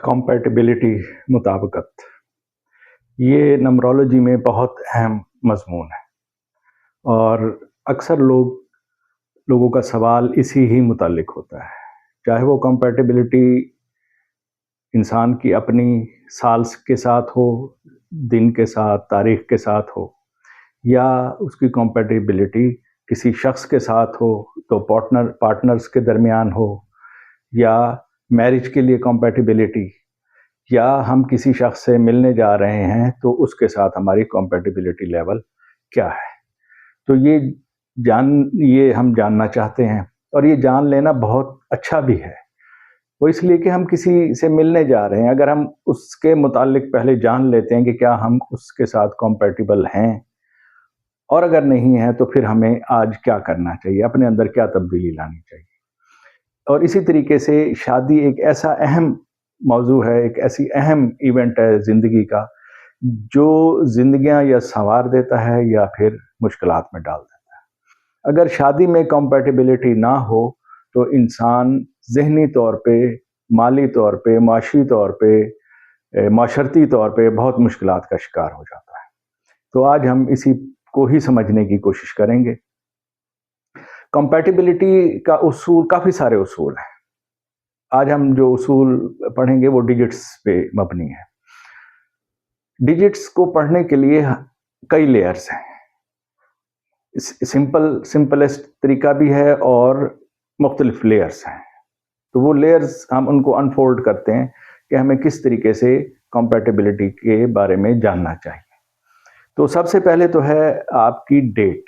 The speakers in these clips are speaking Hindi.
कॉम्पैटिबिलिटी, मुताबिकत, ये नंबरोलॉजी में बहुत अहम मज़मून है और अक्सर लोगों का सवाल इसी ही मुताल्लिक होता है। चाहे वो कॉम्पैटिबिलिटी इंसान की अपनी साल के साथ हो, दिन के साथ, तारीख के साथ हो, या उसकी कॉम्पैटिबिलिटी किसी शख्स के साथ हो तो पार्टनर्स के दरमियान हो, या मैरिज के लिए कॉम्पैटिबिलिटी, या हम किसी शख्स से मिलने जा रहे हैं तो उसके साथ हमारी कॉम्पैटिबिलिटी लेवल क्या है। तो ये हम जानना चाहते हैं और ये जान लेना बहुत अच्छा भी है। वो इसलिए कि हम किसी से मिलने जा रहे हैं, अगर हम उसके मुतालिक पहले जान लेते हैं कि क्या हम उसके साथ कॉम्पैटिबल हैं, और अगर नहीं है तो फिर हमें आज क्या करना चाहिए, अपने अंदर क्या तब्दीली लानी चाहिए। और इसी तरीके से शादी एक ऐसा अहम मौजू है, एक ऐसी अहम इवेंट है ज़िंदगी का, जो ज़िंदगियां या संवार देता है या फिर मुश्किलात में डाल देता है। अगर शादी में कंपैटिबिलिटी ना हो तो इंसान ज़हनी तौर पे, माली तौर पे, माशी तौर पे, माशरती तौर पे बहुत मुश्किलात का शिकार हो जाता है। तो आज हम इसी को ही समझने की कोशिश करेंगे। कंपैटिबिलिटी का उसूल, काफ़ी सारे उसूल हैं। आज हम जो उसूल पढ़ेंगे वो डिजिट्स पे मबनी है। डिजिट्स को पढ़ने के लिए कई लेयर्स हैं। सिंपलेस्ट तरीका भी है और मुख्तलिफ लेयर्स हैं। तो वो लेयर्स हम उनको अनफोल्ड करते हैं कि हमें किस तरीके से कंपैटिबिलिटी के बारे में जानना चाहिए। तो सबसे पहले तो है आपकी डेट,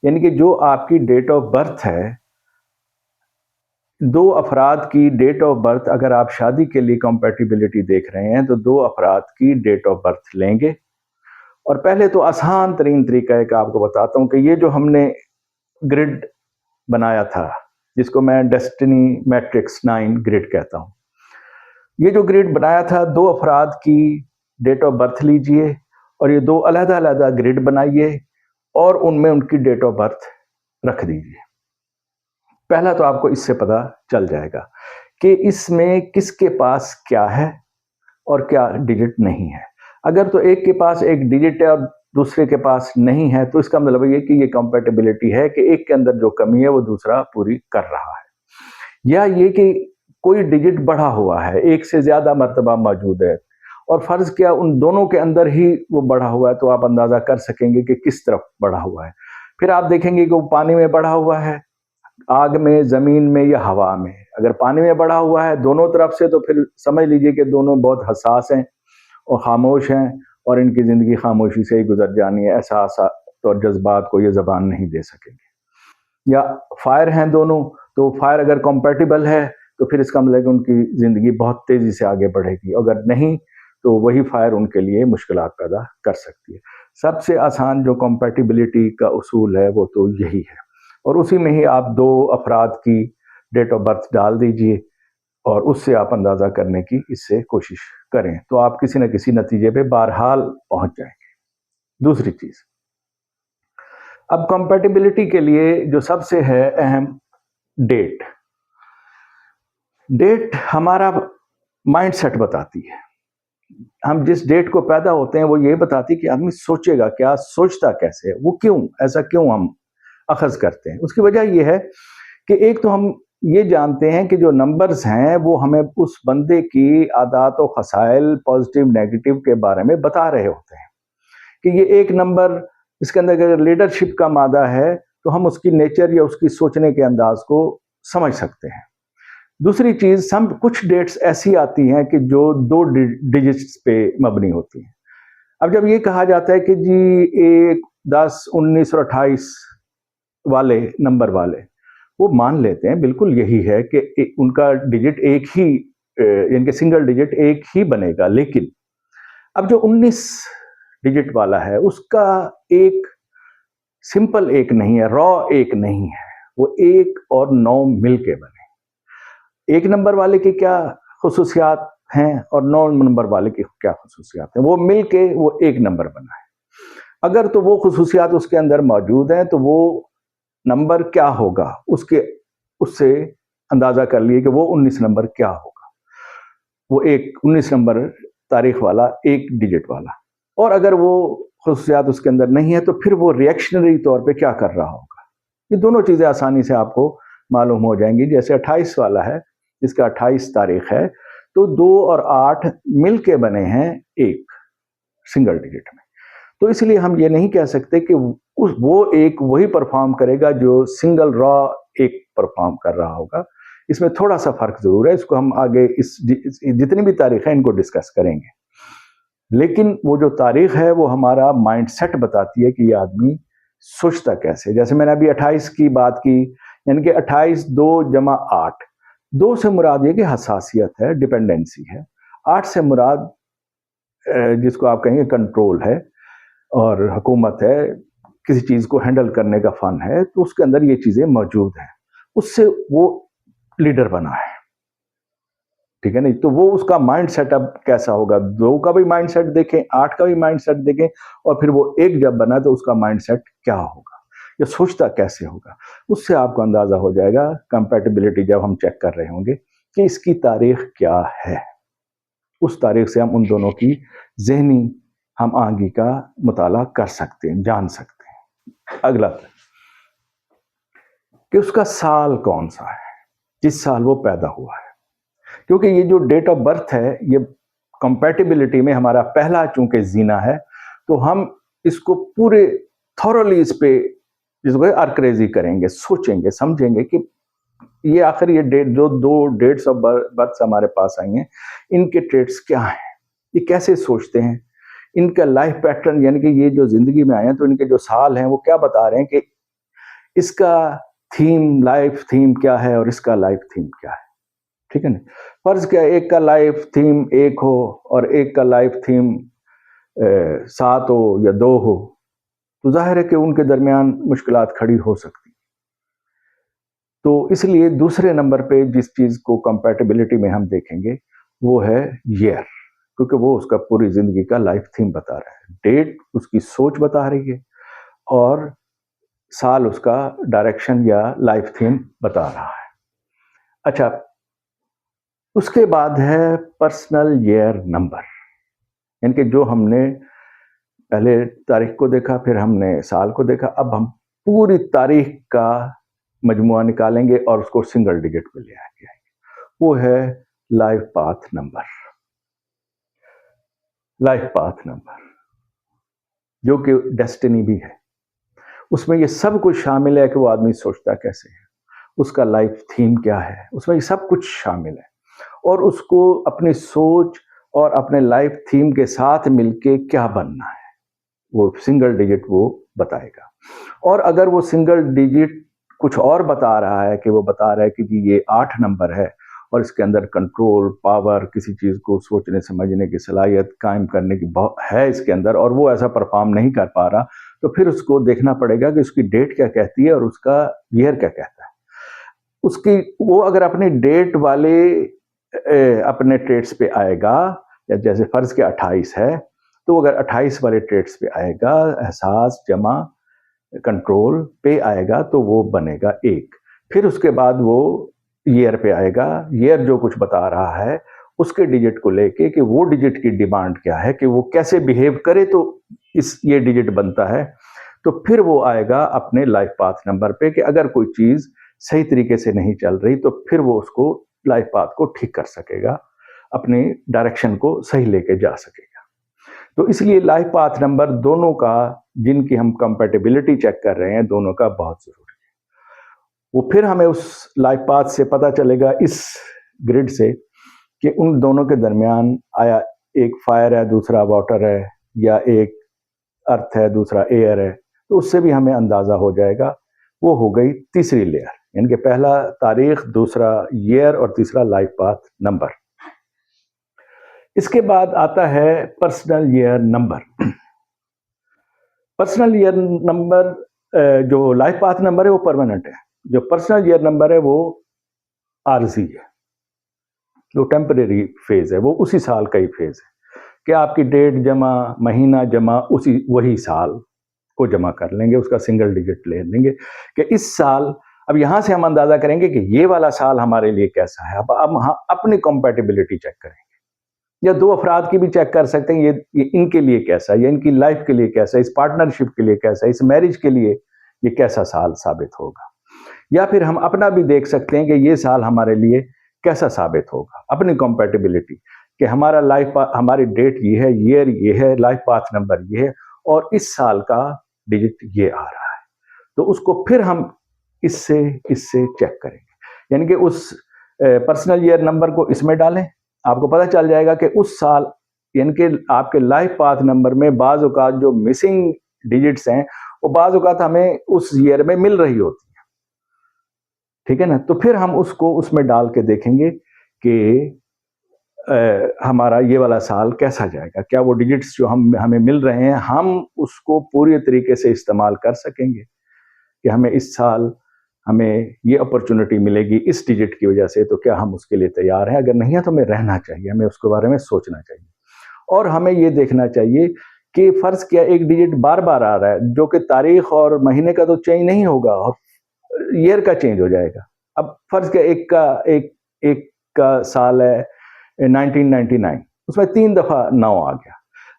यानी कि जो आपकी डेट ऑफ बर्थ है। दो अफराद की डेट ऑफ बर्थ, अगर आप शादी के लिए कंपैटिबिलिटी देख रहे हैं तो दो अफराद की डेट ऑफ बर्थ लेंगे। और पहले तो आसान तरीन तरीका एक आपको बताता हूँ कि ये जो हमने ग्रिड बनाया था, जिसको मैं डेस्टिनी मैट्रिक्स 9 ग्रिड कहता हूँ, ये जो ग्रिड बनाया था, दो अफराद की डेट ऑफ बर्थ लीजिए और ये दो अलग-अलग ग्रिड बनाइए और उनमें उनकी डेट ऑफ बर्थ रख दीजिए। पहला तो आपको इससे पता चल जाएगा कि इसमें किसके पास क्या है और क्या डिजिट नहीं है। अगर तो एक के पास एक डिजिट है और दूसरे के पास नहीं है, तो इसका मतलब ये कि ये कंपैटिबिलिटी है कि एक के अंदर जो कमी है वो दूसरा पूरी कर रहा है, या ये कि कोई डिजिट बढ़ा हुआ है, एक से ज्यादा मर्तबा मौजूद है, और फर्ज किया उन दोनों के अंदर ही वो बढ़ा हुआ है, तो आप अंदाजा कर सकेंगे कि किस तरफ बढ़ा हुआ है। फिर आप देखेंगे कि वो पानी में बढ़ा हुआ है, आग में, जमीन में या हवा में। अगर पानी में बढ़ा हुआ है दोनों तरफ से, तो फिर समझ लीजिए कि दोनों बहुत हसास हैं और खामोश हैं और इनकी ज़िंदगी खामोशी से ही गुजर जानी है। एहसास और जज्बात को ये ज़बान नहीं दे सकेंगे। या फायर हैं दोनों, तो फायर अगर कंपैटिबल है तो फिर इसका मतलब कि उनकी ज़िंदगी बहुत तेज़ी से आगे बढ़ेगी, अगर नहीं तो वही फायर उनके लिए मुश्किलात पैदा कर सकती है। सबसे आसान जो कंपैटिबिलिटी का उसूल है वो तो यही है, और उसी में ही आप दो अफराद की डेट ऑफ बर्थ डाल दीजिए और उससे आप अंदाज़ा करने की इससे कोशिश करें, तो आप किसी न किसी नतीजे पे बहरहाल पहुंच जाएंगे। दूसरी चीज़, अब कंपैटिबिलिटी के लिए जो सबसे है अहम, डेट। डेट हमारा माइंडसेट बताती है। हम जिस डेट को पैदा होते हैं वो ये बताती है कि आदमी सोचेगा क्या, सोचता कैसे है, वो क्यों, ऐसा क्यों हम अखज़ करते हैं। उसकी वजह यह है कि एक तो हम ये जानते हैं कि जो नंबर्स हैं वो हमें उस बंदे की आदात व खसाइल, पॉजिटिव नेगेटिव के बारे में बता रहे होते हैं कि ये एक नंबर, इसके अंदर अगर लीडरशिप का मादा है तो हम उसकी नेचर या उसकी सोचने के अंदाज को समझ सकते हैं। दूसरी चीज़, कुछ डेट्स ऐसी आती हैं कि जो दो डिजिट्स पे मबनी होती हैं। अब जब ये कहा जाता है कि जी 1, 10, 19 और 28 वाले नंबर वाले, वो मान लेते हैं बिल्कुल यही है कि उनका डिजिट एक ही, इनके सिंगल डिजिट एक ही बनेगा। लेकिन अब जो 19 डिजिट वाला है उसका एक सिंपल एक नहीं है, रॉ एक नहीं है, वो 1 और 9 मिल के बने। एक नंबर वाले की क्या खुसूसियात हैं और 9 नंबर वाले की क्या खुसूसियात हैं, वो मिल के वो एक नंबर बना है। अगर तो वो खुसूसियात उसके अंदर मौजूद हैं तो वो नंबर क्या होगा, उससे अंदाजा कर लिए कि वो 19 नंबर क्या होगा। वो एक 19 नंबर तारीख वाला, एक डिजिट वाला। और अगर वो खुसूसियात उसके अंदर नहीं है तो फिर वो रिएक्शनरी तौर पे क्या कर रहा होगा। ये दोनों चीज़ें आसानी से आपको मालूम हो जाएंगी। जैसे 28 वाला है, जिसका 28 तारीख है, तो 2 और 8 मिल के बने हैं एक सिंगल डिजिट में। तो इसलिए हम ये नहीं कह सकते कि वो एक वही परफॉर्म करेगा जो सिंगल रॉ एक परफॉर्म कर रहा होगा। इसमें थोड़ा सा फर्क जरूर है, इसको हम आगे इस जितनी भी तारीख है इनको डिस्कस करेंगे। लेकिन वो जो तारीख है वो हमारा माइंड सेट बताती है कि ये आदमी सोचता कैसे। जैसे मैंने अभी 28 की बात की, यानी कि 28 2 जमा 8, 2 से मुराद ये कि हसासियत है, डिपेंडेंसी है। 8 से मुराद जिसको आप कहेंगे कंट्रोल है और हुकूमत है, किसी चीज़ को हैंडल करने का फन है, तो उसके अंदर ये चीज़ें मौजूद हैं। उससे वो लीडर बना है, ठीक है नहीं? तो वो उसका माइंड सेटअप कैसा होगा, 2 का भी माइंड सेट देखें, 8 का भी माइंड सेट देखें, और फिर वो एक जब बना तो उसका माइंड सेट क्या होगा, या सोचता कैसे होगा। उससे आपको अंदाजा हो जाएगा कंपैटिबिलिटी जब हम चेक कर रहे होंगे कि इसकी तारीख क्या है। उस तारीख से हम उन दोनों की ज़हनी हम आगे का मुताला कर सकते हैं, जान सकते हैं। अगला कि उसका साल कौन सा है, जिस साल वो पैदा हुआ है। क्योंकि ये जो डेट ऑफ बर्थ है ये कंपैटिबिलिटी में हमारा पहला चूंकि जीना है, तो हम इसको पूरे थॉरली इस पे जिसको अर्करेजी करेंगे, सोचेंगे, समझेंगे कि ये आखिर ये डेट जो 2 डेट्स ऑफ बर्थ हमारे पास आई हैं, इनके ट्रेड्स क्या हैं, ये कैसे सोचते हैं, इनका लाइफ पैटर्न, यानी कि ये जो जिंदगी में आए हैं तो इनके जो साल हैं वो क्या बता रहे हैं कि इसका थीम, लाइफ थीम क्या है और इसका लाइफ थीम क्या है, ठीक है ना। फर्ज क्या, एक का लाइफ थीम 1 हो और एक का लाइफ थीम 7 हो या 2 हो, तो जाहिर है कि उनके दरमियान मुश्किलात खड़ी हो सकती। तो इसलिए दूसरे नंबर पे जिस चीज़ को कंपैटिबिलिटी में हम देखेंगे वो है ईयर, क्योंकि वो उसका पूरी ज़िंदगी का लाइफ थीम बता रहा है। डेट उसकी सोच बता रही है और साल उसका डायरेक्शन या लाइफ थीम बता रहा है। अच्छा, उसके बाद है पर्सनल ईयर नंबर, यानी कि जो हमने पहले तारीख को देखा, फिर हमने साल को देखा, अब हम पूरी तारीख का मजमुआ निकालेंगे और उसको सिंगल डिजिट पे ले आएंगे। वो है life path number. Life path number जो कि डेस्टिनी भी है, उसमें ये सब कुछ शामिल है कि वो आदमी सोचता कैसे है, उसका लाइफ थीम क्या है, उसमें ये सब कुछ शामिल है। और उसको अपनी सोच और अपने लाइफ थीम के साथ मिलके क्या बनना है, वो सिंगल डिजिट वो बताएगा। और अगर वो सिंगल डिजिट कुछ और बता रहा है, कि वो बता रहा है कि जी ये 8 नंबर है और इसके अंदर कंट्रोल, पावर, किसी चीज़ को सोचने समझने की सलाहियत कायम करने की है इसके अंदर, और वो ऐसा परफॉर्म नहीं कर पा रहा, तो फिर उसको देखना पड़ेगा कि उसकी डेट क्या कहती है और उसका ईयर क्या कहता है। उसकी वो अगर अपनी डेट वाले अपने ट्रेड्स पे आएगा, या जैसे फर्ज के 28 है, तो अगर 28 वाले ट्रेड्स पे आएगा, एहसास जमा कंट्रोल पे आएगा, तो वो बनेगा 1। फिर उसके बाद वो ईयर पे आएगा, ईयर जो कुछ बता रहा है उसके डिजिट को लेके कि वो डिजिट की डिमांड क्या है, कि वो कैसे बिहेव करे तो इस ये डिजिट बनता है। तो फिर वो आएगा अपने लाइफ पाथ नंबर पे कि अगर कोई चीज़ सही तरीके से नहीं चल रही तो फिर वो उसको लाइफ पाथ को ठीक कर सकेगा, अपनी डायरेक्शन को सही लेके जा सकेगा। तो इसलिए लाइफ पाथ नंबर दोनों का, जिनकी हम कंपैटिबिलिटी चेक कर रहे हैं, दोनों का बहुत ज़रूरी है। वो फिर हमें उस लाइफ पाथ से पता चलेगा, इस ग्रिड से, कि उन दोनों के दरमियान आया एक फायर है, दूसरा वाटर है, या एक अर्थ है, दूसरा एयर है, तो उससे भी हमें अंदाज़ा हो जाएगा। वो हो गई तीसरी लेयर, यानी कि पहला तारीख, दूसरा ईयर और तीसरा लाइफ पाथ नंबर। इसके बाद आता है personal year number. Personal year number, जो लाइफ पाथ नंबर है वो परमानेंट है, जो पर्सनल ईयर नंबर है वो आरजी है, जो टेम्परेरी फेज है, वो उसी साल का ही फेज है कि आपकी डेट जमा, महीना जमा, उसी वही साल को जमा कर लेंगे, उसका सिंगल डिजिट ले लेंगे कि इस साल, अब यहां से हम अंदाजा करेंगे कि ये वाला साल हमारे लिए कैसा है। अब हम अपनी कंपैटिबिलिटी चेक करेंगे या दो अफराद की भी चेक कर सकते हैं, ये इनके लिए कैसा है, या इनकी लाइफ के लिए कैसा है, इस पार्टनरशिप के लिए कैसा है, इस मैरिज के लिए ये कैसा साल साबित होगा। या फिर हम अपना भी देख सकते हैं कि ये साल हमारे लिए कैसा साबित होगा, अपनी कंपैटिबिलिटी, कि हमारा हमारी डेट ये है, ईयर ये है, लाइफ पाथ नंबर ये है, और इस साल का डिजिट ये आ रहा है। तो उसको फिर हम इससे चेक करेंगे, यानी कि उस पर्सनल ईयर नंबर को इसमें डालें, आपको पता चल जाएगा कि उस साल, यानी कि आपके लाइफ पाथ नंबर में बाज़ औक़ात जो मिसिंग डिजिट्स हैं वो बाज़ औक़ात हमें उस ईयर में मिल रही होती है, ठीक है ना। तो फिर हम उसको उसमें डाल के देखेंगे कि हमारा ये वाला साल कैसा जाएगा, क्या वो डिजिट्स जो हमें मिल रहे हैं हम उसको पूरी तरीके से इस्तेमाल कर सकेंगे, कि हमें इस साल हमें ये अपॉर्चुनिटी मिलेगी इस डिजिट की वजह से, तो क्या हम उसके लिए तैयार हैं। अगर नहीं है तो हमें रहना चाहिए, हमें उसके बारे में सोचना चाहिए। और हमें ये देखना चाहिए कि फ़र्ज़ किया एक डिजिट बार बार आ रहा है, जो कि तारीख और महीने का तो चेंज नहीं होगा और ईयर का चेंज हो जाएगा। अब फ़र्ज़ किया एक का साल है 1999, उसमें 3 दफ़ा 9 आ गया।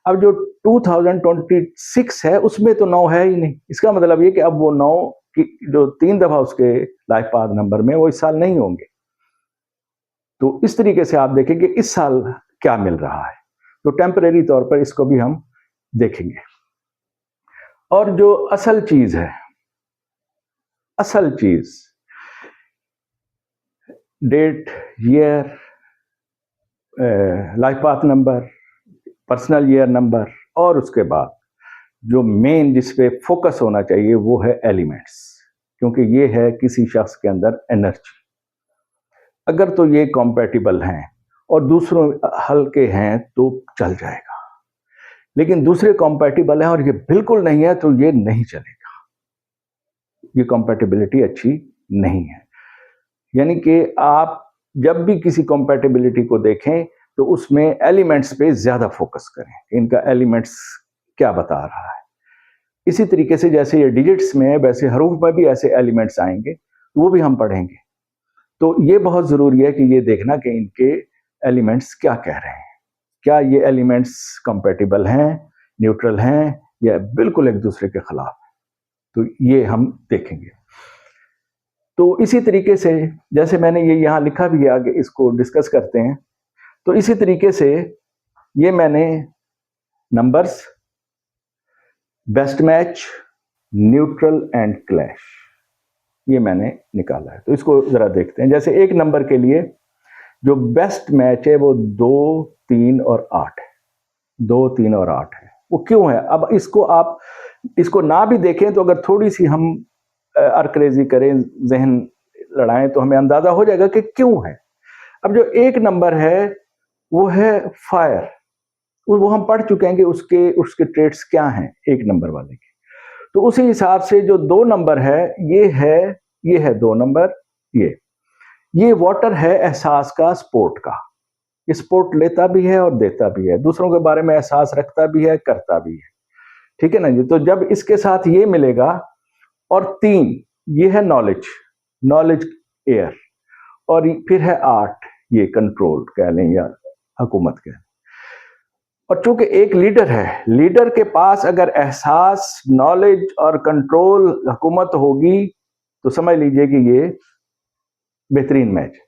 अब जो 2026 है उसमें तो 9 है ही नहीं, इसका मतलब ये कि अब वो 9 की जो 3 दफ़ा उसके लाइफ पाथ नंबर में वो इस साल नहीं होंगे। तो इस तरीके से आप देखें कि इस साल क्या मिल रहा है, तो टेम्परेरी तौर पर इसको भी हम देखेंगे। और जो असल चीज़ है, असल चीज़ date, year, life path number, personal year number, और उसके बाद जो मेन जिस पे फोकस होना चाहिए वो है एलिमेंट्स, क्योंकि ये है किसी शख्स के अंदर एनर्जी। अगर तो ये कॉम्पैटिबल हैं और दूसरों हल्के हैं तो चल जाएगा, लेकिन दूसरे कॉम्पैटिबल हैं और ये बिल्कुल नहीं है तो ये नहीं चलेगा, ये कॉम्पैटिबिलिटी अच्छी नहीं है। यानी कि आप जब भी किसी कॉम्पैटिबिलिटी को देखें तो उसमें एलिमेंट्स पे ज़्यादा फोकस करें, इनका एलिमेंट्स क्या बता रहा है। इसी तरीके से जैसे ये डिजिट्स में है वैसे हरूफ में भी ऐसे एलिमेंट्स आएंगे, वो भी हम पढ़ेंगे। तो ये बहुत ज़रूरी है कि ये देखना कि इनके एलिमेंट्स क्या कह रहे हैं, क्या ये एलिमेंट्स कंपैटिबल हैं, न्यूट्रल हैं, या बिल्कुल एक दूसरे के खिलाफ, तो ये हम देखेंगे। तो इसी तरीके से जैसे मैंने ये यहाँ लिखा भी है, आगे इसको डिस्कस करते हैं। तो इसी तरीके से ये मैंने numbers, best match, neutral and clash, ये मैंने निकाला है। तो इसको ज़रा देखते हैं। जैसे एक नंबर के लिए जो बेस्ट मैच है वो 2, 3 और 8 है, 2, 3 और 8 है। वो क्यों है? अब इसको आप इसको ना भी देखें तो अगर थोड़ी सी हम अर्करेजी करें, जहन लड़ाएं, तो हमें अंदाज़ा हो जाएगा कि क्यों है। अब जो एक नंबर है वो है फायर, वो हम पढ़ चुके हैं कि उसके ट्रेड्स क्या हैं एक नंबर वाले के। तो उसी हिसाब से जो 2 नंबर है ये है 2 नंबर, ये वाटर है, एहसास का, स्पोर्ट का। ये स्पोर्ट लेता भी है और देता भी है, दूसरों के बारे में एहसास रखता भी है, करता भी है, ठीक है ना जी। तो जब इसके साथ ये मिलेगा, और 3 ये है नॉलेज एयर, और फिर है 8 ये कंट्रोल कह लें या हुकूमत कह लें। और चूंकि एक लीडर है, लीडर के पास अगर एहसास, नॉलेज और कंट्रोल, हुकूमत होगी तो समझ लीजिए कि ये बेहतरीन मैच।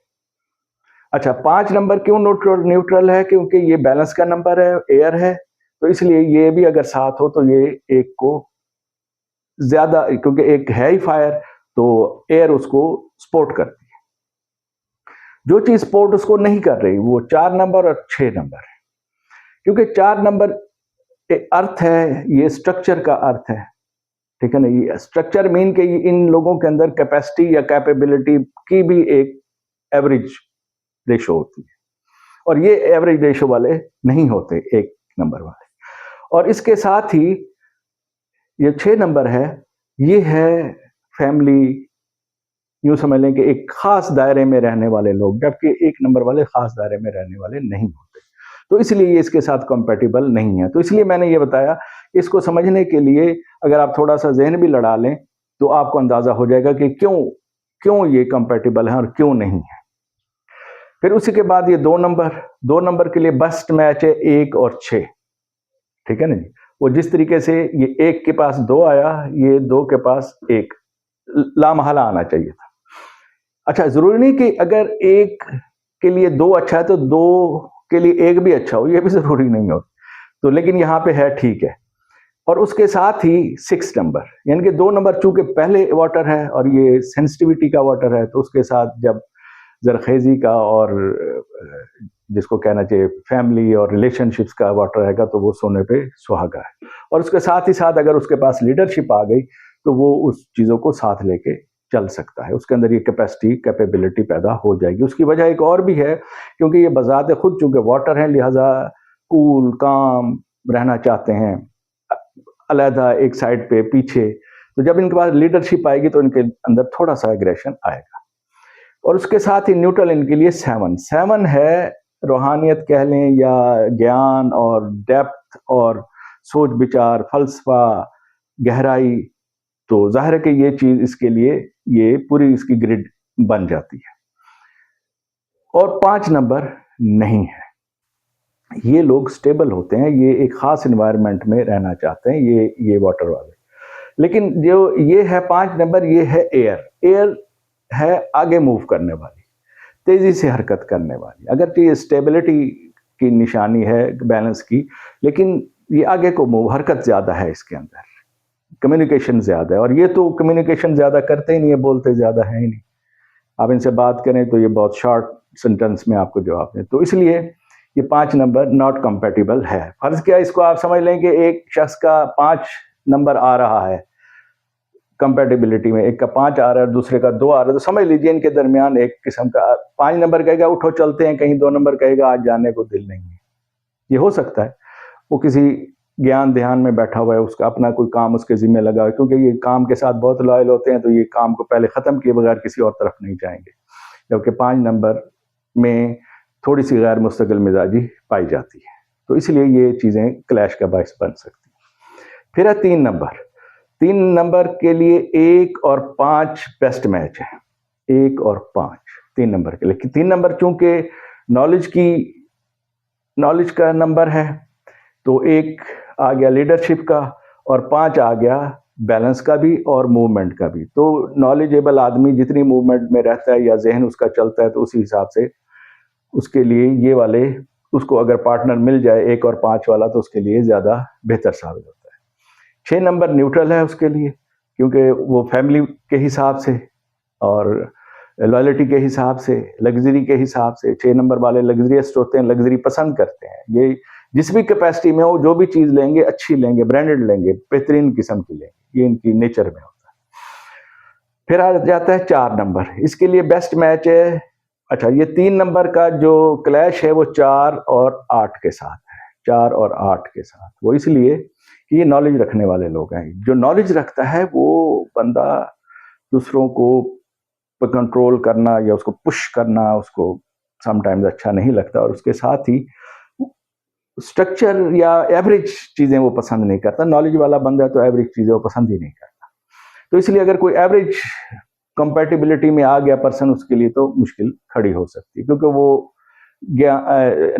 अच्छा, 5 नंबर क्यों न्यूट्रल है? क्योंकि ये बैलेंस का नंबर है, एयर है, तो इसलिए ये भी अगर साथ हो तो ये एक को ज्यादा, क्योंकि एक है ही फायर तो एयर उसको सपोर्ट करती है। जो चीज सपोर्ट उसको नहीं कर रही वो 4 नंबर और 6 नंबर है, क्योंकि 4 नंबर अर्थ है, ये स्ट्रक्चर का अर्थ है, ठीक है ना। ये स्ट्रक्चर मीन के इन लोगों के अंदर कैपेसिटी या कैपेबिलिटी की भी एक एवरेज रेशो होती है, और ये एवरेज रेशो वाले नहीं होते एक नंबर वाले। और इसके साथ ही ये 6 नंबर है, ये है फैमिली, यूं समझ लें कि एक खास दायरे में रहने वाले लोग, जबकि 1 नंबर वाले खास दायरे में रहने वाले नहीं होते। तो इसलिए ये इसके साथ कंपैटिबल नहीं है। तो इसलिए मैंने ये बताया, इसको समझने के लिए अगर आप थोड़ा सा जहन भी लड़ा लें तो आपको अंदाजा हो जाएगा कि क्यों ये कंपैटिबल है और क्यों नहीं है। फिर उसी के बाद ये 2 नंबर के लिए बेस्ट मैच है 1 और 6, ठीक है ना जी। वो जिस तरीके से ये 1 के पास 2 आया, ये 2 के पास 1 लामहला आना चाहिए था। अच्छा, जरूरी नहीं कि अगर 1 के लिए 2 अच्छा है तो 2 के लिए 1 भी अच्छा हो, ये भी जरूरी नहीं हो। तो लेकिन यहाँ पे है, ठीक है। और उसके साथ ही 6 नंबर, यानी कि 2 नंबर चूंकि पहले वाटर है और ये सेंसिटिविटी का वाटर है, तो उसके साथ जब जरखेजी का और जिसको कहना चाहिए फैमिली और रिलेशनशिप्स का वाटर रहेगा तो वो सोने पे सुहागा है। और उसके साथ ही साथ अगर उसके पास लीडरशिप आ गई तो वो उस चीज़ों को साथ लेके चल सकता है, उसके अंदर ये कैपेसिटी कैपेबिलिटी पैदा हो जाएगी। उसकी वजह एक और भी है, क्योंकि ये बजाते खुद चूंकि वाटर हैं, लिहाजा कूल काम रहना चाहते हैं अलहदा एक साइड पे पीछे। तो जब इनके पास लीडरशिप आएगी तो इनके अंदर थोड़ा सा एग्रेशन आएगा। और उसके साथ ही न्यूट्रल इनके लिए 7 है, रूहानियत कह लें या ज्ञान और डेप्थ और सोच विचार फलसफा गहराई। तो जाहिर है कि ये चीज इसके लिए ये पूरी इसकी ग्रिड बन जाती है। और 5 नंबर नहीं है, ये लोग स्टेबल होते हैं, ये एक खास इन्वायरमेंट में रहना चाहते हैं, ये वाटर वाले। लेकिन जो ये है 5 नंबर, ये है एयर है आगे मूव करने वाली, तेजी से हरकत करने वाली। अगर ये स्टेबिलिटी की निशानी है बैलेंस की, लेकिन ये आगे को मूव, हरकत ज्यादा है इसके अंदर, कम्युनिकेशन ज्यादा है। और ये तो कम्युनिकेशन ज्यादा करते ही नहीं है, बोलते ज्यादा है ही नहीं। आप इनसे बात करें तो ये बहुत शॉर्ट सेंटेंस में आपको जवाब दें। तो इसलिए ये 5 नंबर नॉट कंपेटिबल है। फर्ज किया इसको आप समझ लें कि एक शख्स का 5 नंबर आ रहा है कंपेटिबिलिटी में, एक का 5 आ रहा है, दूसरे का 2 आ रहा है, तो समझ लीजिए इनके दरमियान एक किस्म का 5 नंबर कहेगा उठो चलते हैं कहीं, 2 नंबर कहेगा आज जाने को दिल नहीं है। ये हो सकता है वो किसी ज्ञान ध्यान में बैठा हुआ है, उसका अपना कोई काम उसके जिम्मे लगा है, क्योंकि ये काम के साथ बहुत लॉयल होते हैं, तो ये काम को पहले ख़त्म किए बगैर किसी और तरफ नहीं जाएंगे। जबकि 5 नंबर में थोड़ी सी गैर मुस्तकिल मिजाजी पाई जाती है, तो इसलिए ये चीज़ें क्लैश का बायस बन सकती हैं। फिर है 3 नंबर के लिए 1 और 5 बेस्ट मैच है, 1 और 5 3 नंबर के लिए। 3 नंबर चूंकि नॉलेज का नंबर है, तो 1 आ गया लीडरशिप का और 5 आ गया बैलेंस का भी और मूवमेंट का भी। तो नॉलेजेबल आदमी जितनी मूवमेंट में रहता है या जहन उसका चलता है, तो उसी हिसाब से उसके लिए ये वाले, उसको अगर पार्टनर मिल जाए 1 और 5 वाला, तो उसके लिए ज़्यादा बेहतर साबित होता है। 6 नंबर न्यूट्रल है उसके लिए, क्योंकि वो फैमिली के हिसाब से और लॉयल्टी के हिसाब से, लग्जरी के हिसाब से, 6 नंबर वाले लग्जरियस होते हैं, लग्जरी पसंद करते हैं। ये जिस भी कैपेसिटी में हो, जो भी चीज़ लेंगे अच्छी लेंगे, ब्रांडेड लेंगे, बेहतरीन किस्म की लेंगे, ये इनकी नेचर में होता है। फिर आ जाता है 4 नंबर, इसके लिए बेस्ट मैच है। अच्छा, ये 3 नंबर का जो क्लैश है वो 4 और 8 के साथ है, 4 और 8 के साथ। वो इसलिए कि ये नॉलेज रखने वाले लोग हैं। जो नॉलेज रखता है वो बंदा दूसरों को कंट्रोल करना या उसको पुश करना उसको समटाइम्स अच्छा नहीं लगता, और उसके साथ ही स्ट्रक्चर या एवरेज चीज़ें वो पसंद नहीं करता। नॉलेज वाला बंदा है तो एवरेज चीज़ें वो पसंद ही नहीं करता। तो इसलिए अगर कोई एवरेज कंपैटिबिलिटी में आ गया पर्सन, उसके लिए तो मुश्किल खड़ी हो सकती है, क्योंकि वो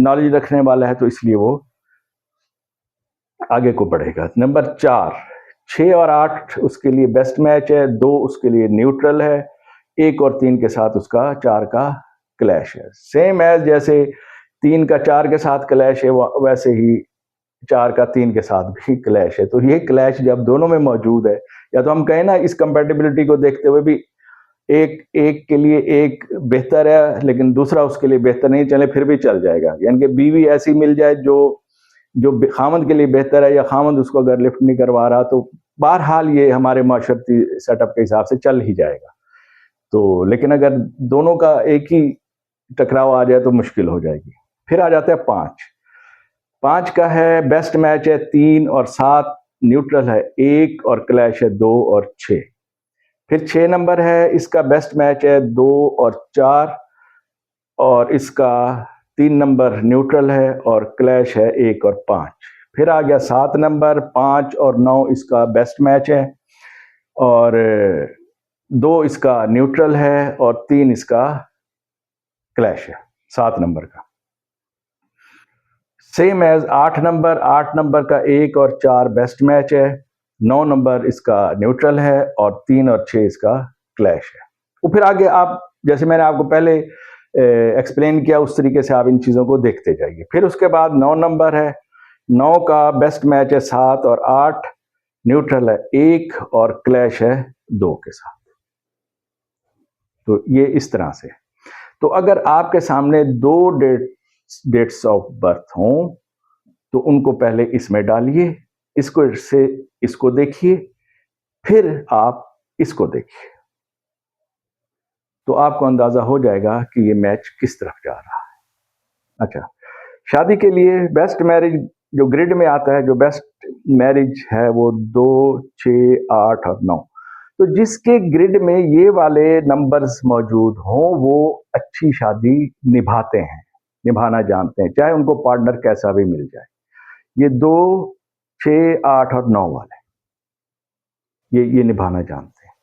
नॉलेज रखने वाला है, तो इसलिए वो आगे को बढ़ेगा। नंबर 4, 6 और 8 उसके लिए बेस्ट मैच है, 2 उसके लिए न्यूट्रल है, 1 और 3 के साथ उसका 4 का क्लैश है। सेम एज जैसे 3 का 4 के साथ क्लैश है, वैसे ही 4 का 3 के साथ भी क्लैश है। तो ये क्लैश जब दोनों में मौजूद है, या तो हम कहें ना इस कंपैटिबिलिटी को देखते हुए भी एक के लिए एक बेहतर है लेकिन दूसरा उसके लिए बेहतर नहीं, चले फिर भी चल जाएगा। यानी कि बीवी ऐसी मिल जाए जो खामद के लिए बेहतर है, या खामद उसको अगर लिफ्ट नहीं करवा रहा, तो बहरहाल ये हमारे माशरती सेटअप के हिसाब से चल ही जाएगा। तो लेकिन अगर दोनों का एक ही टकराव आ जाए तो मुश्किल हो जाएगी। फिर आ जाता है 5 का है बेस्ट मैच है, 3 और 7 न्यूट्रल है, 1 और क्लैश है 2 और 6। फिर 6 नंबर है, इसका बेस्ट मैच है 2 और 4, और इसका 3 नंबर न्यूट्रल है और क्लैश है 1 और 5। फिर आ गया 7 नंबर, 5 और 9 इसका बेस्ट मैच है, और 2 इसका न्यूट्रल है और 3 इसका क्लैश है। 7 नंबर का, सेम एज 8 नंबर। 8 नंबर का 1 और 4 बेस्ट मैच है, 9 नंबर इसका न्यूट्रल है और 3 और 6 इसका क्लैश है। तो फिर आगे आप, जैसे मैंने आपको पहले एक्सप्लेन किया, उस तरीके से आप इन चीज़ों को देखते जाइए। फिर उसके बाद 9 नंबर है, 9 का बेस्ट मैच है 7 और 8, न्यूट्रल है 1 और क्लैश है 2 के साथ। तो ये इस तरह से। तो अगर आपके सामने 2 डेट्स ऑफ बर्थ हों तो उनको पहले इसमें डालिए, इसको से इसको देखिए, फिर आप इसको देखिए, तो आपको अंदाजा हो जाएगा कि ये मैच किस तरफ जा रहा है। अच्छा, शादी के लिए बेस्ट मैरिज जो ग्रिड में आता है, जो बेस्ट मैरिज है वो 2, 6, 8 और 9। तो जिसके ग्रिड में ये वाले नंबर्स मौजूद हों वो अच्छी शादी निभाते हैं, निभाना जानते हैं, चाहे उनको पार्टनर कैसा भी मिल जाए। ये 2, 6, 8 और 9 वाले ये निभाना जानते हैं।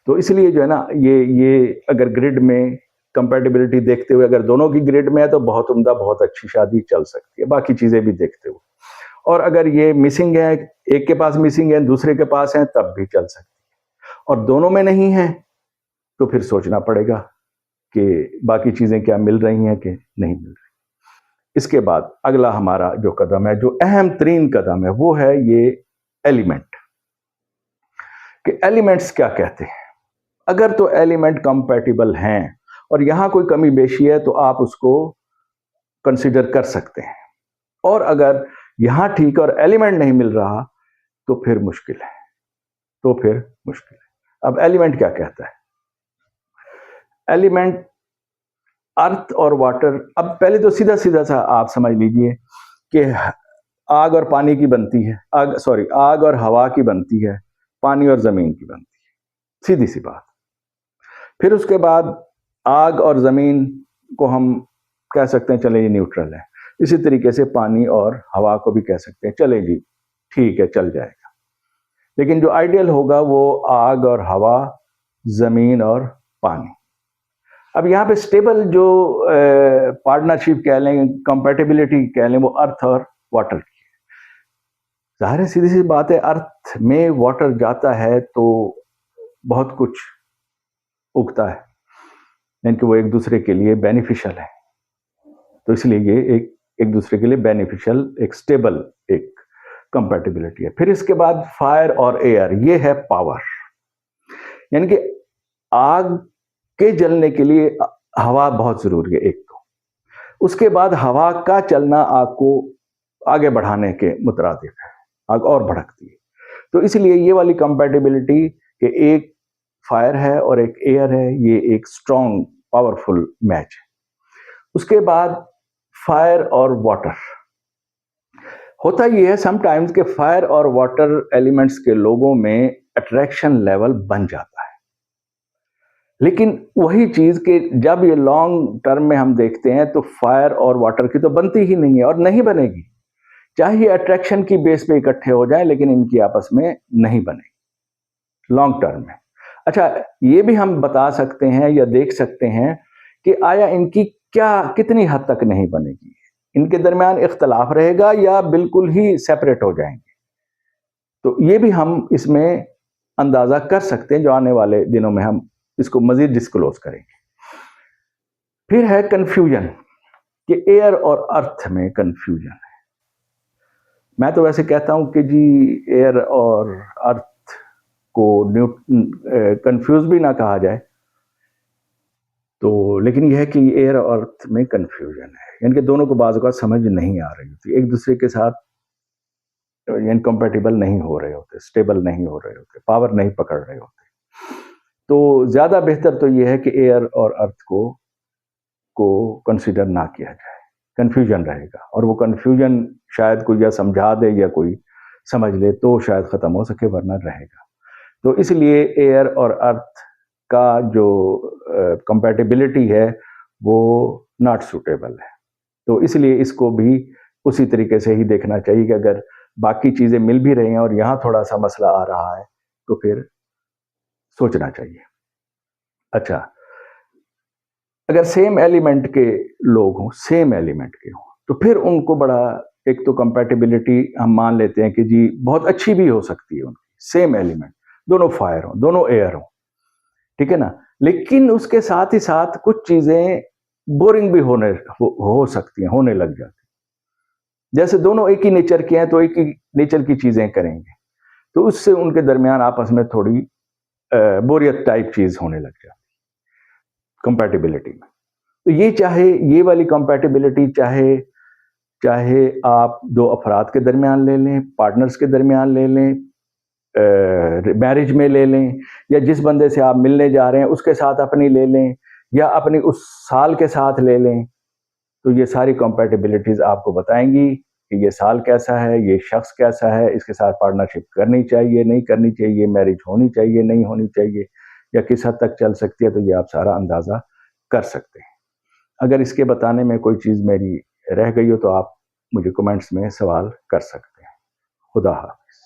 तो इसलिए जो है ना, ये अगर ग्रिड में कंपैटिबिलिटी देखते हुए अगर दोनों की ग्रिड में है तो बहुत उम्दा, बहुत अच्छी शादी चल सकती है, बाकी चीज़ें भी देखते हुए। और अगर ये मिसिंग है, एक के पास मिसिंग है, दूसरे के पास है, तब भी चल सकती है। और दोनों में नहीं है तो फिर सोचना पड़ेगा कि बाकी चीज़ें क्या मिल रही हैं कि नहीं मिल रही। इसके बाद अगला हमारा जो कदम है, जो अहम तरीन कदम है, वो है ये एलिमेंट, कि एलिमेंट्स क्या कहते हैं। अगर तो एलिमेंट कंपैटिबल हैं और यहां कोई कमी बेशी है तो आप उसको कंसीडर कर सकते हैं, और अगर यहां ठीक और एलिमेंट नहीं मिल रहा तो फिर मुश्किल है, तो फिर मुश्किल है। अब एलिमेंट क्या कहता है? एलिमेंट अर्थ और वाटर। अब पहले तो सीधा सीधा सा आप समझ लीजिए कि आग और पानी की बनती है, आग और हवा की बनती है, पानी और जमीन की बनती है, सीधी सी बात। फिर उसके बाद आग और जमीन को हम कह सकते हैं चले ये न्यूट्रल है, इसी तरीके से पानी और हवा को भी कह सकते हैं चले जी ठीक है, चल जाएगा। लेकिन जो आइडियल होगा वो आग और हवा, जमीन और पानी। अब यहाँ पे स्टेबल जो पार्टनरशिप कह लें, कंपैटिबिलिटी कह लें, वो अर्थ और वाटर की है। जाहिर है, सीधी सी बात है, अर्थ में वाटर जाता है तो बहुत कुछ उगता है, यानी कि वो एक दूसरे के लिए बेनिफिशियल है। तो इसलिए ये एक दूसरे के लिए बेनिफिशियल, एक स्टेबल, एक कंपैटिबिलिटी है। फिर इसके बाद फायर और एयर, ये है पावर, यानी कि आग के जलने के लिए हवा बहुत जरूरी है एक तो, उसके बाद हवा का चलना आग को आगे बढ़ाने के मुतरादिफ है, आग और भड़कती है। तो इसलिए ये वाली कंपैटिबिलिटी कि एक फायर है और एक एयर है, ये एक स्ट्रॉन्ग पावरफुल मैच है। उसके बाद फायर और वाटर। होता ये है समटाइम्स के फायर और वाटर एलिमेंट्स के लोगों में अट्रैक्शन लेवल बन जाता है, लेकिन वही चीज कि जब ये लॉन्ग टर्म में हम देखते हैं तो फायर और वाटर की तो बनती ही नहीं है और नहीं बनेगी, चाहे ये अट्रैक्शन की बेस पे इकट्ठे हो जाए, लेकिन इनकी आपस में नहीं बनेगी लॉन्ग टर्म में। अच्छा, ये भी हम बता सकते हैं या देख सकते हैं कि आया इनकी क्या कितनी हद तक नहीं बनेगी, इनके दरमियान इख्तलाफ रहेगा या बिल्कुल ही सेपरेट हो जाएंगे। तो ये भी हम इसमें अंदाजा कर सकते हैं, जो आने वाले दिनों में हम इसको मजीद डिस्क्लोज करेंगे। फिर है कंफ्यूजन, कि एयर और अर्थ में कंफ्यूजन है। मैं तो वैसे कहता हूं कि जी एयर और अर्थ को कंफ्यूज भी ना कहा जाए तो, लेकिन यह है कि एयर और अर्थ में कंफ्यूजन है, यानी कि दोनों को बाज़ औक़ात समझ नहीं आ रही होती, एक दूसरे के साथ इनकम्पैटिबल नहीं हो रहे होते, स्टेबल नहीं हो रहे होते, पावर नहीं पकड़ रहे होते। तो ज़्यादा बेहतर तो यह है कि एयर और अर्थ को कंसीडर ना किया जाए, कंफ्यूजन रहेगा, और वो कंफ्यूजन शायद कोई या समझा दे या कोई समझ ले तो शायद ख़त्म हो सके, वरना रहेगा। तो इसलिए एयर और अर्थ का जो कंपैटिबिलिटी है वो नॉट सूटेबल है। तो इसलिए इसको भी उसी तरीके से ही देखना चाहिए कि अगर बाकी चीज़ें मिल भी रही हैं और यहाँ थोड़ा सा मसला आ रहा है तो फिर सोचना चाहिए। अच्छा, अगर सेम एलिमेंट के लोग हों, सेम एलिमेंट के हों, तो फिर उनको बड़ा, एक तो कंपैटिबिलिटी हम मान लेते हैं कि जी बहुत अच्छी भी हो सकती है उनकी, सेम एलिमेंट, दोनों फायर हों, दोनों एयर हों, ठीक है ना। लेकिन उसके साथ ही साथ कुछ चीजें बोरिंग भी हो सकती हैं, होने लग जाती हैं। जैसे दोनों एक ही नेचर के हैं तो एक ही नेचर की चीजें करेंगे, तो उससे उनके दरमियान आपस में थोड़ी बोरियत टाइप चीज होने लग जाती कंपैटिबिलिटी में। तो ये चाहे ये वाली कंपैटिबिलिटी चाहे चाहे आप दो अफराद के दरमियान ले लें, पार्टनर्स के दरमियान ले लें, मैरिज में ले लें, या जिस बंदे से आप मिलने जा रहे हैं उसके साथ अपनी ले लें, या अपनी उस साल के साथ ले लें, तो ये सारी कंपैटिबिलिटीज आपको बताएंगी कि ये साल कैसा है, ये शख्स कैसा है, इसके साथ पार्टनरशिप करनी चाहिए नहीं करनी चाहिए, मैरिज होनी चाहिए नहीं होनी चाहिए, या किस हद तक चल सकती है, तो ये आप सारा अंदाज़ा कर सकते हैं। अगर इसके बताने में कोई चीज़ मेरी रह गई हो तो आप मुझे कमेंट्स में सवाल कर सकते हैं। खुदा हाफ़िज़।